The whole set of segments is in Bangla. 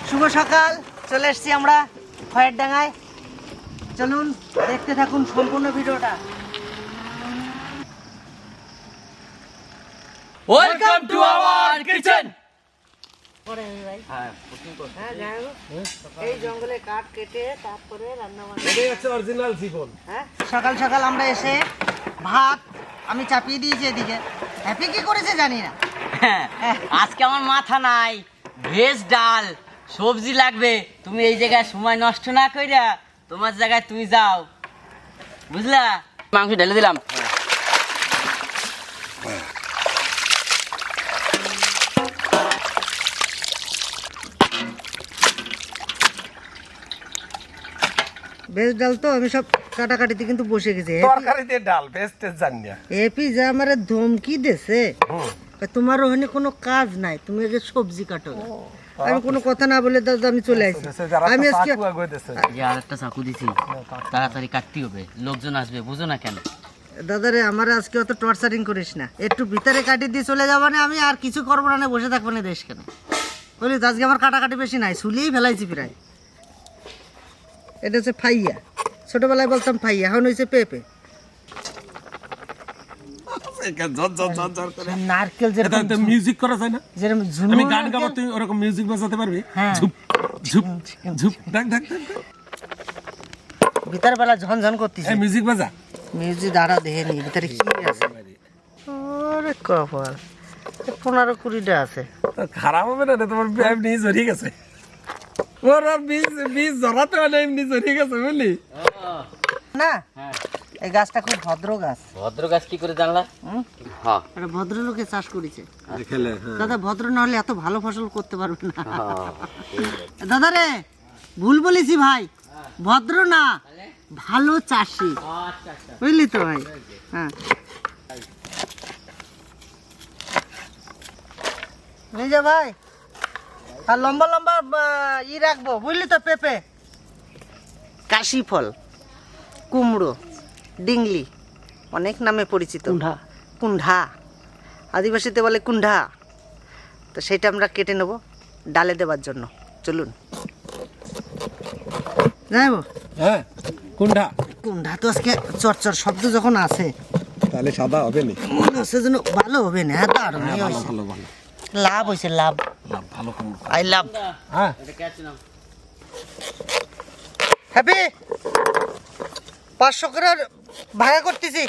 শুভ সকাল, চলে এসেছি আমরা খয়ের ডাঙায়। চলুন দেখতে থাকুন সম্পূর্ণ ভিডিওটা। Welcome to our kitchen. এই জঙ্গলে কাঠ কেটে তারপরে রান্না বান্না। এটাই হচ্ছে অরিজিনাল জীবন। সকাল সকাল আমরা এসে ভাত আমি চাপিয়ে দিয়েছি এদিকে। হ্যাপি কি করেছে জানি না। আজকে আমার মাথা নাই, ভেজ ডাল সবজি লাগবে। তুমি এই জায়গায় সময় নষ্ট না কইরা তোমার জায়গায় তুমি যাও, বুঝলা? মাংস ঢেলে দিলাম। ভেজ ডাল তো আমি সব কাটাকাটিতে কিন্তু বসে গেছি। তরকারিতে ডাল বেস্ট জানি না। এপি যা আমারে ধমকি দেছে, তোমার ওখানে কোনো কাজ নাই, তুমি আগে সবজি কাটো। আমি কোনো কথা না বলে দাদা আমি চলে আসি। আমি আজকে যে আরেকটা চাকু দিছি, তাড়াতাড়ি কাটতে হবে, লোকজন আসবে, বুঝো না কেন? দাদারে আমার আজকে অত টর্চারিং করিস না, একটু ভিতরে কাটি দিয়ে চলে যাবো না। আমি আর কিছু করবো না, বসে থাকবো না দেশ কেন বলি। আজকে আমার কাটাকাটি বেশি নাই, শুলিয়েই ফেলাইছি প্রায়। এটা হচ্ছে ফাইয়া, ছোটবেলায় বলতাম ফাইয়া, এখন হয়েছে পেঁপে। নারকেল যেরকম মিউজিক করা যায় না, যেরকম আমি গান গাবো, তুই ওরকম মিউজিক বাজাতে পারবি? ঝুপ ঝুপ ঝুপ ডাক ডাক ডাক। ভিতর বেলা ঝনঝন করতেছে। এই মিউজিক বাজা। মিউজিক দাঁড়া দেখে নি ভিতরে কি আছে। ওরে কপাল, 15-20টা আছে। খারাপ হবে না, তোমার এমনি জড়িয়ে গেছে। ওর আর বীজ জড়াতে মানে এমনি জড়িয়ে গেছে, বুঝলি না? এই গাছটা খুব ভদ্র গাছ। ভদ্র গাছ কি করে জানলা? হ্যাঁ, এটা ভদ্রলোকে চাষ করেছে দাদা। ভদ্র না হলে এত ভালো ফসল করতে পারবে না দাদা রে। ভুল বলেছি ভাই, ভদ্র না, ভালো চাষি, বুঝলি তো ভাই? হ্যাঁ, নিজে ভাই। আর লম্বা লম্বা ই রাখবো, বুঝলি তো? পেঁপে, কাশি ফল, কুমড়ো, ডিংলি, অনেক নামে পরিচিত। কুণ্ঢা, আদিবাসীতে বলে কুণ্ঢা। তো সেটা আমরা কেটে নেব ডালে দেওয়ার জন্য। চলুন যাইবো। হ্যাঁ, কুণ্ঢা। কুণ্ঢা তো আজকে চরচর শব্দ যখন আছে, তাহলে সাদা হবে না, মনে হচ্ছে যেন ভালো হবে না। হ্যাঁ, দারুণ ভালো ভালো লাভ হয়েছে, লাভ ভালো। I love. হ্যাঁ, হ্যাপি 500 করে ভাগা করতেছি,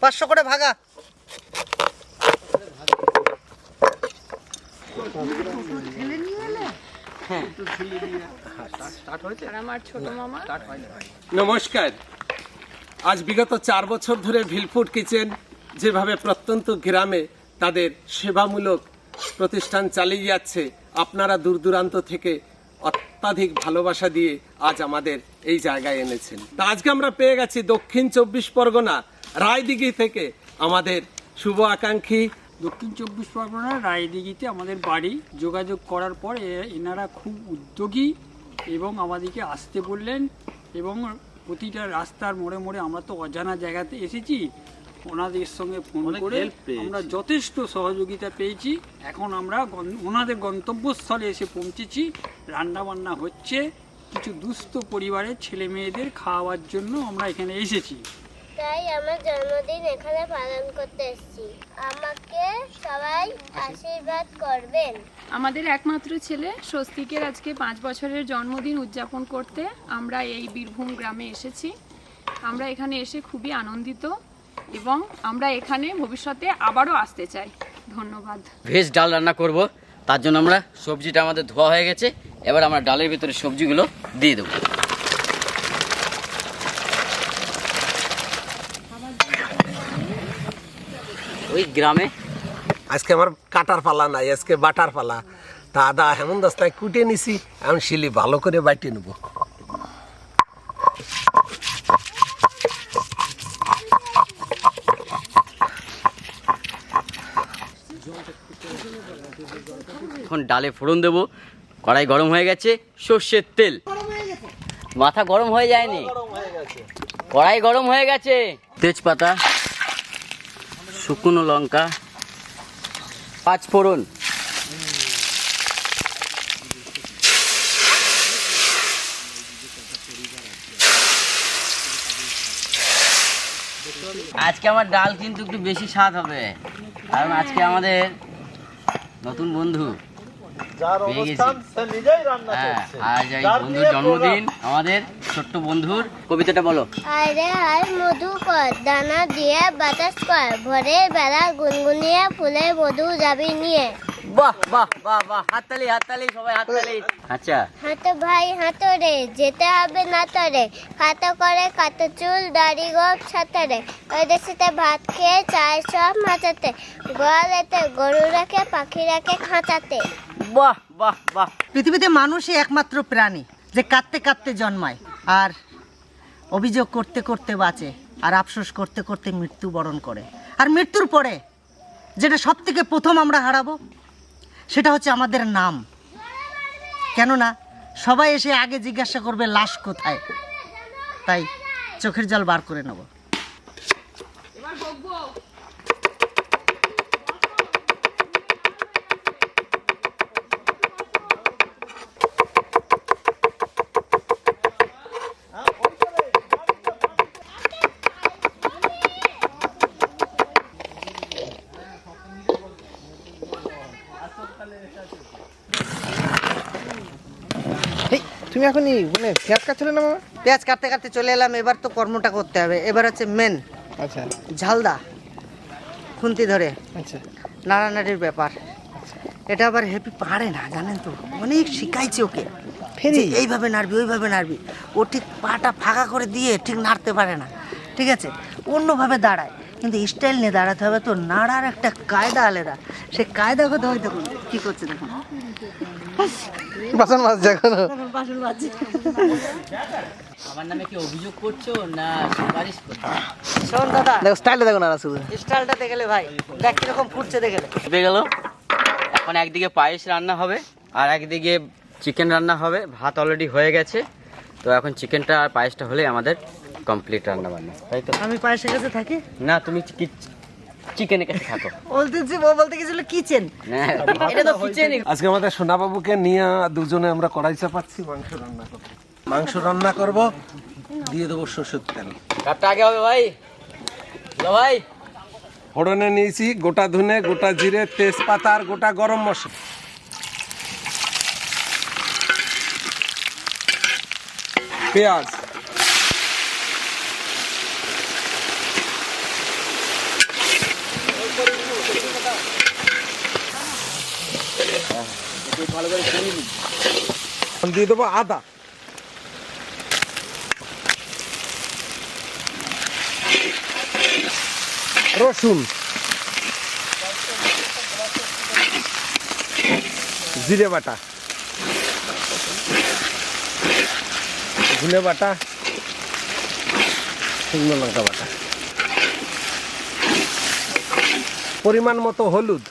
500 করে ভাগা। নমস্কার। আজ বিগত 4 বছর ধরে ভিলফুড কিচেন যেভাবে প্রত্যন্ত গ্রামে তাদের সেবামূলক প্রতিষ্ঠান চালিয়ে যাচ্ছে, আপনারা দূর দূরান্ত থেকে অত্যাধিক ভালোবাসা দিয়ে আজ আমাদের এই জায়গায় এনেছেন। তা আজকে আমরা পেয়ে গেছি দক্ষিণ 24 পরগনা রায়দিঘি থেকে আমাদের শুভ আকাঙ্ক্ষী। দক্ষিণ 24 পরগনা রায়দিঘিতে আমাদের বাড়ি। যোগাযোগ করার পর এনারা খুব উদ্যোগী এবং আমাদেরকে আসতে বললেন, এবং প্রতিটা রাস্তার মোড়ে মোড়ে, আমরা তো অজানা জায়গাতে এসেছি, ওনাদের সঙ্গে ফোন করে আমরা যথেষ্ট সহযোগিতা পেয়েছি। এখন আমরা ওনাদের গন্তব্যস্থলে এসে পৌঁছেছি। রান্নাবান্না হচ্ছে, কিছু দুস্থ পরিবারের ছেলে মেয়েদের খাওয়ার জন্য আমরা এখানে এসেছি। তাই আমার জন্মদিন এখানে পালন করতে এসেছি। আমাকে সবাই আশীর্বাদ করবেন। আমাদের একমাত্র ছেলে স্বস্তিকের আজকে 5 বছরের জন্মদিন উদযাপন করতে আমরা এই বীরভূম গ্রামে এসেছি। আমরা এখানে এসে খুবই আনন্দিত এবং আমরা এখানে ভবিষ্যতে আবারও আসতে চাই। ধন্যবাদ। ভেজ ডাল রান্না করব, তার জন্য আমরা সবজিটা আমাদের ধোয়া হয়ে গেছে। এবার আমরা ডালের ভিতরে সবজিগুলো দিয়ে দেবো। ওই গ্রামে আজকে আমার কাটার পালা নাই, আজকে বাটার পালা। তা আদা হেমন দাস্তায় কুটে নিছি, এখন শিলি ভালো করে বাইটে নেব। এখন ডালে ফোড়ন দেবো। কড়াই গরম হয়ে গেছে, সর্ষের তেল। মাথা গরম হয়ে যায়নি, কড়াই গরম হয়ে গেছে। তেজপাতা, শুকনো লঙ্কা, 5 ফোড়ন, আজকে আমার ডাল কিন্তু একটু বেশি স্বাদ হবে, কারণ আজকে আমাদের নতুন বন্ধু পেয়ে গেছি। হ্যাঁ, আজ এই বন্ধুর জন্মদিন, আমাদের ছোট্ট বন্ধুর। কবিতাটা বলো। আরে আয় মধু কর, দানা দিয়ে বাতাস কর, ভোরের বেলা গুনগুনিয়ে ফুলে মধু যাবি নিয়ে। বাহ বাহ বাহ বাহ, হাততালি হাততালি, সবাই হাততালি। আচ্ছা, হাঁটো ভাই হাঁটো রে, যেতে হবে না তরে, খাটো করে কাটো চুল, দাড়ি গোপ ছাতারে, ওই দেশেতে ভাত খেয়ে চায় সব মাচাতে, গোয়ালেতে গরু রাখে, পাখি রাখে খাঁচাতে। বাহ বাহ বাহ। পৃথিবীতে মানুষই একমাত্র প্রাণী যে কাঁদতে কাঁদতে জন্মায়, আর অভিযোগ করতে করতে বাঁচে, আর আফসোস করতে করতে মৃত্যুবরণ করে। আর মৃত্যুর পরে যেটা সব থেকে প্রথম আমরা হারাবো সেটা হচ্ছে আমাদের নাম। কেননা সবাই এসে আগে জিজ্ঞাসা করবে লাশ কোথায়, তাই চোখের জল বার করে নেব। তুমি এখনই মানে পেঁয়াজ কাটছিলে না মামা? পেঁয়াজ কাটতে কাটতে চলে এলাম, এবার তো কর্মটা করতে হবে। এবার হচ্ছে মেন আচ্ছা ঝালদা, খুন্তি ধরে আচ্ছা নাড়ানাড়ির ব্যাপার। এটা আবার হ্যাপি পারে না, জানেন তো, অনেক শিখাইছে ওকে ফেরি? যে এইভাবে নাড়বি ওইভাবে নাড়বি। ও ঠিক পাটা ফাঁকা করে দিয়ে ঠিক নাড়তে পারে না, ঠিক আছে, অন্যভাবে দাঁড়ায়, কিন্তু স্টাইল নিয়ে দাঁড়াতে হবে। তো নাড়ার একটা কায়দা আলাদা, সে কায়দা কথা হয়তো কী করছে দেখুন। বাসন মাছ এখনো বাসন বাজছে। আমার নামে কি অভিযোগ করছো না সুপারিশ করছো? শোন দাদা, দেখো স্টাইলটা দেখো না শুধু। স্টাইলটা দেখলে ভাই, দেখ কিরকম ফুটছে দেখলে। ফুটে গেল। এখন একদিকে পায়েস রান্না হবে আর একদিকে চিকেন রান্না হবে। ভাত অলরেডি হয়ে গেছে, তো এখন চিকেনটা আর পায়েসটা হলে আমাদের কমপ্লিট রান্না বান্না, তাই তো? আমি পায়েসের কাছে থাকি না, তুমি চিকেনের কাছে থাকো। বলতেছি, ও বলতে গেছিল কিচেন। না, এটা তো কিচেন। আজকে আমাদের সোনাবাবুকে নিয়ে দুজনে আমরা কড়াই চাপাচ্ছি মাংস রান্না করবো। মাংস রান্না করব, দিয়ে দেবো সরষের তেল। কাটটা আগে হবে ভাই। হ্যালো ভাই। ফোড়নে নিয়েছি গোটা ধনে, গোটা জিরে, তেজপাতা আর গোটা গরম মশলা। পেঁয়াজ, দিয়ে দেবো আদা, রসুন, জিরে বাটা, ধনে বাটা, শুকনো লঙ্কা বাটা, পরিমাণ মতো হলুদ,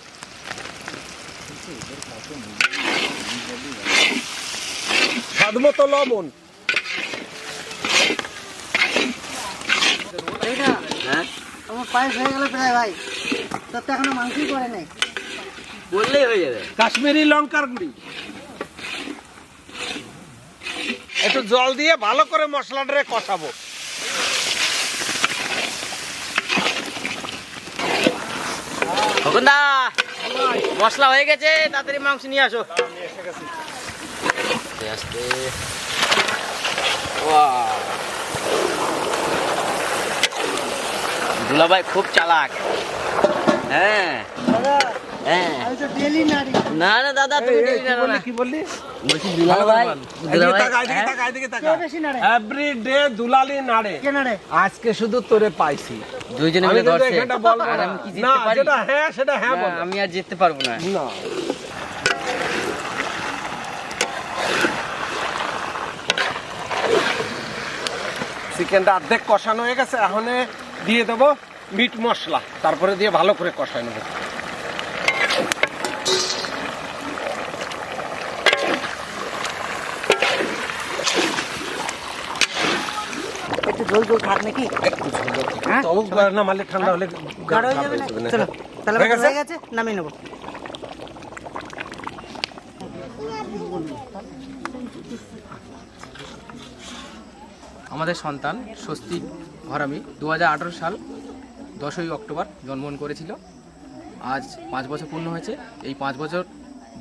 স্বাদ মতো লবণ। হ্যাঁ, আমার পায়েস হয়ে গেল প্রায় ভাই, তোর তো এখনো মাংসই করে নেই। বললেই হয়ে যাবে। কাশ্মীরি লঙ্কার গুঁড়ি, একটু জল দিয়ে ভালো করে মশলাটারে কষাবো। খোকনদা, মশলা হয়ে গেছে, তাড়াতাড়ি মাংস নিয়ে আসো। আস্তে আস্তে। ওয়াও, দুলাভাই খুব চালাক। হ্যাঁ দাদা, হ্যাঁ। আমি তো ডেলি নাড়ি। না না দাদা, তুমি ডেলি না না। কি বললি? বলছি দুলাভাই, দুলাভাই কেউ বেশি নাড়ে? এভরি ডে দুলালি নাড়ে। কে নাড়ে? আজকে শুধু তোরে পাইছি। দুইজনে আমি মিলে কিন্তু ধরছে। এখানটা বলবো আর না। আমি কি না, জিততে পারি? যেটা হ্যাঁ সেটা হ্যাঁ না, বল। আমি আর জিততে পারবো না। না, চিকেনটা অর্ধেক কষানো হয়ে গেছে, এখন দিয়ে দেবো মিট মশলা, তারপরে দিয়ে ভালো করে কষাই নেবো। একটু ঝোল ঝোল থাক নাকি? হ্যাঁ? না মারলে ঠান্ডা হলে গাঢ় হয়ে যাবে না? চলো, তাহলে হয়ে গেছে? হয়ে গেছে, নামিয়ে নেবো। আমাদের সন্তান স্বস্তিক ঘরামি 2018 সাল 10ই অক্টোবর জন্মগ্রহণ করেছিল। আজ 5 বছর পূর্ণ হয়েছে। এই 5 বছর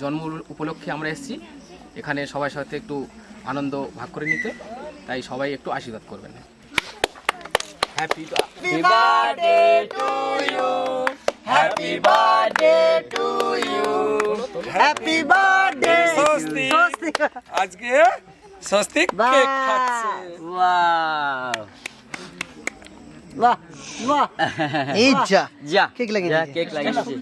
জন্ম উপলক্ষে আমরা এসেছি এখানে সবার সাথে একটু আনন্দ ভাগ করে নিতে, তাই সবাই একটু আশীর্বাদ করবেন। Happy birthday to you, happy birthday to you, happy birthday Swastik আজকে স্বস্তিক কেক খাচ্ছে। ওয়াও বাহ বাহ এই যা যা কেক লাগিয়ে যা দিয়েছে। কেক লাগিয়েছি।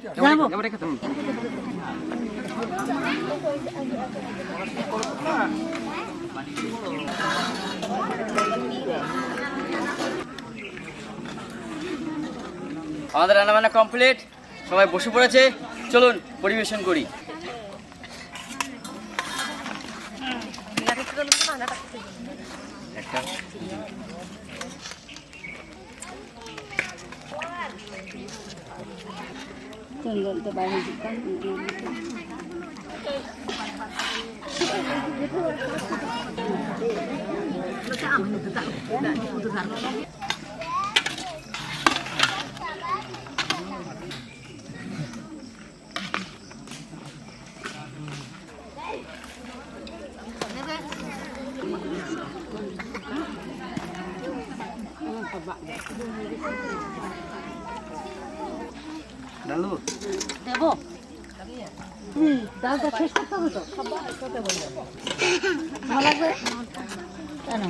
আমাদের রান্নাবান্না কমপ্লিট, সবাই বসে পড়েছে, চলুন পরিবেশন করি। দেবো ডালটা শেষ করতে হবে তো ভালো লাগবে কেন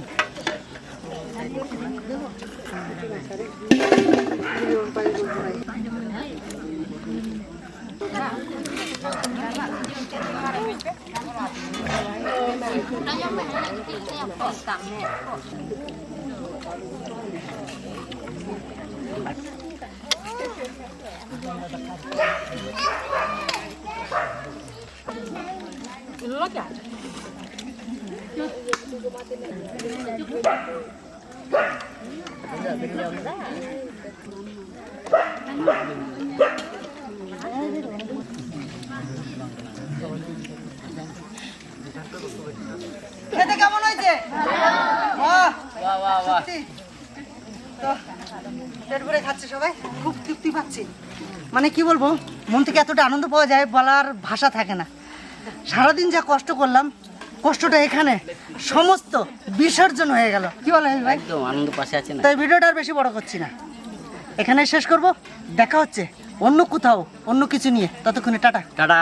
খেতে কেমন হয়েছে? বাহ বাহ বাহ বাহ, সত্যি তো পেট ভরে খাচ্ছে সবাই, খুব তৃপ্তি পাচ্ছি। মানে কি বলবো, মন থেকে এতটা আনন্দ পাওয়া যায় বলার ভাষা থাকে না। সারাদিন যা কষ্ট করলাম, কষ্টটা এখানে সমস্ত বিসর্জন হয়ে গেল। কি বলে ভাই? একদম আনন্দ পাশে আছে না। তাই ভিডিওটা আর বেশি বড় করছি না, এখানে শেষ করব। দেখা হচ্ছে অন্য কোথাও অন্য কিছু নিয়ে, ততক্ষণে টাটা। টাটা।